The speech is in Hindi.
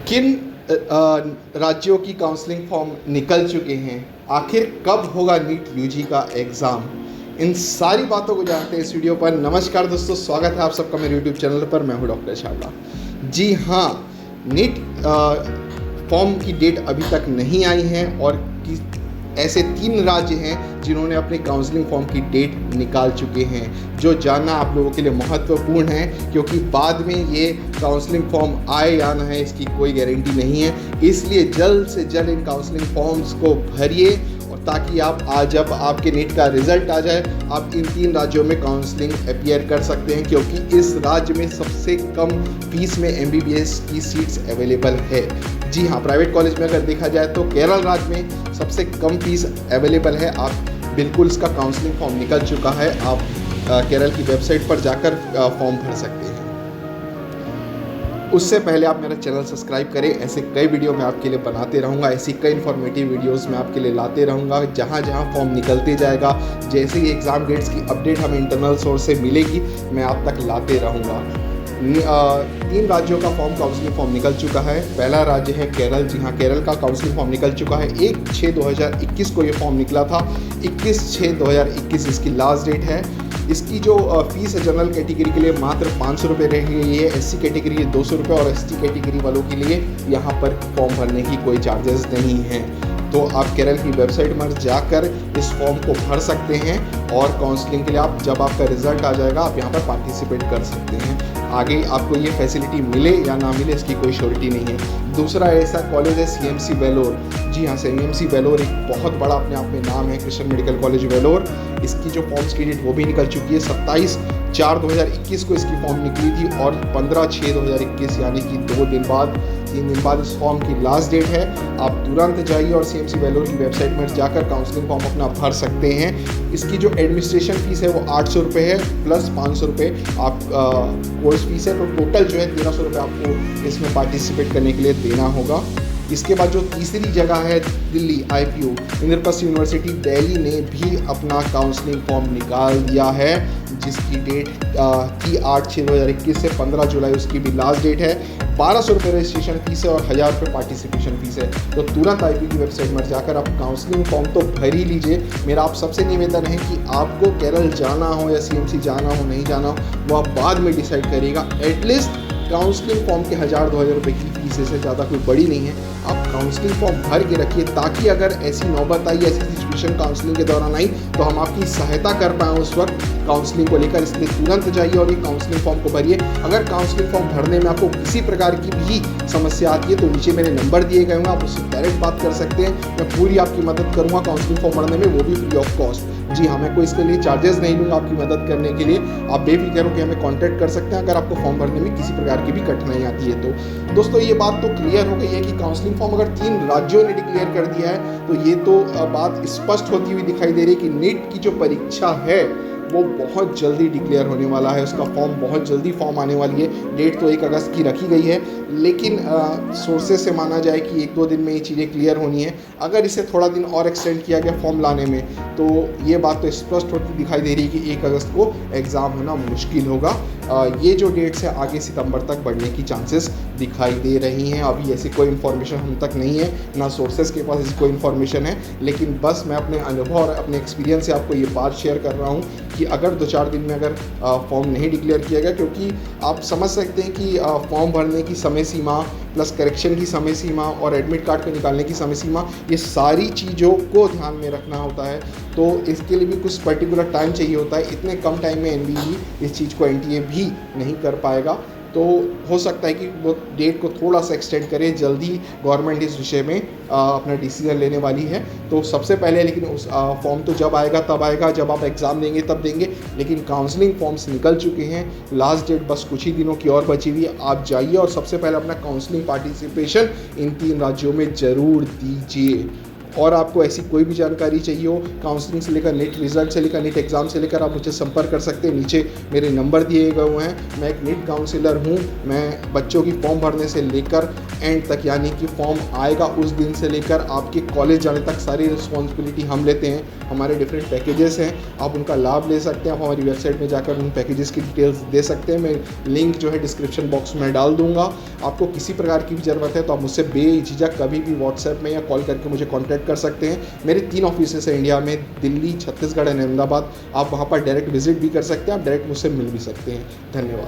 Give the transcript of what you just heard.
किन राज्यों की काउंसलिंग फॉर्म निकल चुके हैं, आखिर कब होगा नीट यूजी का एग्ज़ाम, इन सारी बातों को जानते हैं इस वीडियो पर। नमस्कार दोस्तों, स्वागत है आप सबका मेरे यूट्यूब चैनल पर। मैं हूं डॉक्टर शारदा। जी हाँ, नीट फॉर्म की डेट अभी तक नहीं आई है और ऐसे 3 राज्य हैं जिन्होंने अपने काउंसलिंग फॉर्म की डेट निकाल चुके हैं, जो जानना आप लोगों के लिए महत्वपूर्ण है, क्योंकि बाद में ये काउंसलिंग फॉर्म आए या ना है इसकी कोई गारंटी नहीं है। इसलिए जल्द से जल्द इन काउंसलिंग फॉर्म्स को भरिए, और ताकि आप आज जब आपके नीट का रिजल्ट आ जाए आप इन 3 राज्यों में काउंसलिंग अपीयर कर सकते हैं, क्योंकि इस राज्य में सबसे कम फीस में MBBS की सीट्स अवेलेबल है। जी हाँ, प्राइवेट कॉलेज में अगर देखा जाए तो केरल राज्य में सबसे कम फीस अवेलेबल है। आप बिल्कुल इसका काउंसलिंग फॉर्म निकल चुका है, आप केरल की वेबसाइट पर जाकर फॉर्म भर सकते हैं। उससे पहले आप मेरा चैनल सब्सक्राइब करें। ऐसे कई वीडियो मैं आपके लिए बनाते रहूँगा, ऐसी कई इन्फॉर्मेटिव वीडियोस मैं आपके लिए लाते रहूँगा। जहाँ जहाँ फॉर्म निकलते जाएगा, जैसे ही एग्ज़ाम डेट्स की अपडेट हमें इंटरनल सोर्स से मिलेगी, मैं आप तक लाते रहूँगा। 3 राज्यों का काउंसलिंग फॉर्म निकल चुका है। पहला राज्य है केरल। जी हाँ, केरल का काउंसलिंग फॉर्म निकल चुका है। 1/6/2021 को ये फॉर्म निकला था। 21/6/2021 इसकी लास्ट डेट है। इसकी जो फीस है जनरल कैटेगरी के लिए मात्र 500 रुपये रह गई है। SC कैटेगरी के लिए 200 रुपये और ST कैटेगरी वालों के लिए यहाँ पर फॉर्म भरने की कोई चार्जेस नहीं हैं। तो आप केरल की वेबसाइट पर जाकर इस फॉर्म को भर सकते हैं और काउंसलिंग के लिए आप जब आपका रिजल्ट आ जाएगा आप यहाँ पर पार्टिसिपेट कर सकते हैं। आगे आपको ये फैसिलिटी मिले या ना मिले इसकी कोई श्योरिटी नहीं है। दूसरा ऐसा कॉलेज है CMC वेलोर। जी हाँ, CMC वेलोर एक बहुत बड़ा अपने आप में नाम है, क्रिश्चियन मेडिकल कॉलेज वेलोर। इसकी जो फॉर्म्स की डेट वो भी निकल चुकी है। 27/4/2021 को इसकी फॉर्म निकली थी और 15/6/2021 यानी कि 3 दिन बाद इस फॉर्म की लास्ट डेट है। आप तुरंत जाइए और CMC वेलोर की वेबसाइट में जाकर काउंसलिंग फॉर्म अपना भर सकते हैं। इसकी जो एडमिनिस्ट्रेशन फीस है वो 800 रुपये है प्लस 500 रुपये आप कोर्स फीस है, तो टोटल जो है 1300 रुपये आपको इसमें पार्टिसिपेट करने के लिए देना होगा। इसके बाद जो तीसरी जगह है दिल्ली IPU इंद्रप्रस्थ यूनिवर्सिटी दिल्ली ने भी अपना काउंसलिंग फॉर्म निकाल दिया है, जिसकी डेट थी 8/6/2021 से 15 जुलाई उसकी भी लास्ट डेट है। 1200 रुपये रजिस्ट्रेशन फीस है और 1000 रुपये पार्टिसिपेशन फीस है। तो तुरंत IPU की वेबसाइट पर जाकर आप काउंसलिंग फॉर्म तो भर ही लीजिए। मेरा आप सबसे निवेदन है कि आपको केरल जाना हो या CMC जाना हो नहीं जाना हो वो आप बाद में डिसाइड करिएगा। एटलीस्ट काउंसलिंग फॉर्म के 1000-2000 रुपये की फीस से ज़्यादा कोई बड़ी नहीं है। आप काउंसलिंग फॉर्म भर के रखिए, ताकि अगर ऐसी नौबत आई, ऐसी सिचुएशन काउंसलिंग के दौरान आई, तो हम आपकी सहायता कर पाएँ उस वक्त काउंसलिंग को लेकर। इसलिए तुरंत जाइए और ये काउंसलिंग फॉर्म को भरिए। अगर काउंसलिंग फॉर्म भरने में आपको किसी प्रकार की भी समस्या आती है तो नीचे मेरे नंबर दिए गए होंगे, आप उससे डायरेक्ट बात कर सकते हैं। मैं पूरी आपकी मदद करूँगा काउंसलिंग फॉर्म भरने में, वो भी फ्री ऑफ कॉस्ट। जी हाँ, मैं कोई इसके लिए चार्जेस नहीं लूँगा आपकी मदद करने के लिए। आप बेफिक्र हो कि हमें कांटेक्ट कर सकते हैं अगर आपको फॉर्म भरने में किसी प्रकार की भी कठिनाई आती है तो। दोस्तों, ये बात तो क्लियर हो गई है कि काउंसलिंग फॉर्म अगर 3 राज्यों ने डिक्लेयर कर दिया है तो ये तो बात स्पष्ट होती हुई दिखाई दे रही है कि नीट की जो परीक्षा है वो बहुत जल्दी डिक्लेयर होने वाला है। उसका फॉर्म बहुत जल्दी फॉर्म आने वाली है। डेट तो 1 अगस्त की रखी गई है, लेकिन सोर्सेज से माना जाए कि 1-2 दिन में ये चीज़ें क्लियर होनी है। अगर इसे थोड़ा दिन और एक्सटेंड किया गया फॉर्म लाने में तो ये बात तो स्पष्ट होती दिखाई दे रही है कि 1 अगस्त को एग्ज़ाम होना मुश्किल होगा। ये जो डेट्स है आगे सितंबर तक बढ़ने की चांसेस दिखाई दे रही हैं। अभी ऐसी कोई इन्फॉर्मेशन हम तक नहीं है, ना सोर्सेज के पास ऐसी कोई इन्फॉर्मेशन है, लेकिन बस मैं अपने अनुभव और अपने एक्सपीरियंस से आपको ये बात शेयर कर रहा हूँ कि अगर 2-4 दिन में अगर फॉर्म नहीं डिक्लेयर किया गया, क्योंकि आप समझ सकते हैं कि फॉर्म भरने की समय सीमा प्लस करेक्शन की समय सीमा और एडमिट कार्ड को निकालने की समय सीमा, ये सारी चीज़ों को ध्यान में रखना होता है। तो इसके लिए भी कुछ पर्टिकुलर टाइम चाहिए होता है। इतने कम टाइम में NBE इस चीज़ को NTA भी नहीं कर पाएगा। तो हो सकता है कि वो डेट को थोड़ा सा एक्सटेंड करें। जल्दी गवर्नमेंट इस विषय में अपना डिसीजन लेने वाली है। तो सबसे पहले लेकिन उस फॉर्म तो जब आएगा तब आएगा, जब आप एग्ज़ाम देंगे तब देंगे। लेकिन काउंसलिंग फॉर्म्स निकल चुके हैं, लास्ट डेट बस कुछ ही दिनों की और बची हुई है। आप जाइए और सबसे पहले अपना काउंसलिंग पार्टिसिपेशन इन 3 राज्यों में ज़रूर दीजिए। और आपको ऐसी कोई भी जानकारी चाहिए हो, काउंसलिंग से लेकर नीट रिजल्ट से लेकर नीट एग्ज़ाम से लेकर, आप मुझे संपर्क कर सकते हैं। नीचे मेरे नंबर दिए गए हुए हैं। मैं एक नीट काउंसलर हूँ। मैं बच्चों की फॉर्म भरने से लेकर एंड तक, यानी कि फॉर्म आएगा उस दिन से लेकर आपके कॉलेज जाने तक सारी रिस्पॉन्सिबिलिटी हम लेते हैं। हमारे डिफरेंट पैकेजेस हैं, आप उनका लाभ ले सकते हैं। आप हमारी वेबसाइट में जाकर उन पैकेजेस की डिटेल्स दे सकते हैं। मैं लिंक जो है डिस्क्रिप्शन बॉक्स में डाल दूंगा। आपको किसी प्रकार की भी ज़रूरत है तो आप मुझसे बेझिझक कभी भी व्हाट्सएप में या कॉल करके मुझे कॉन्टैक्ट कर सकते हैं। मेरे 3 ऑफिसेस हैं इंडिया में, दिल्ली, छत्तीसगढ़ एंड अहमदाबाद। आप वहाँ पर डायरेक्ट विजिट भी कर सकते हैं, आप डायरेक्ट मुझसे मिल भी सकते हैं। धन्यवाद।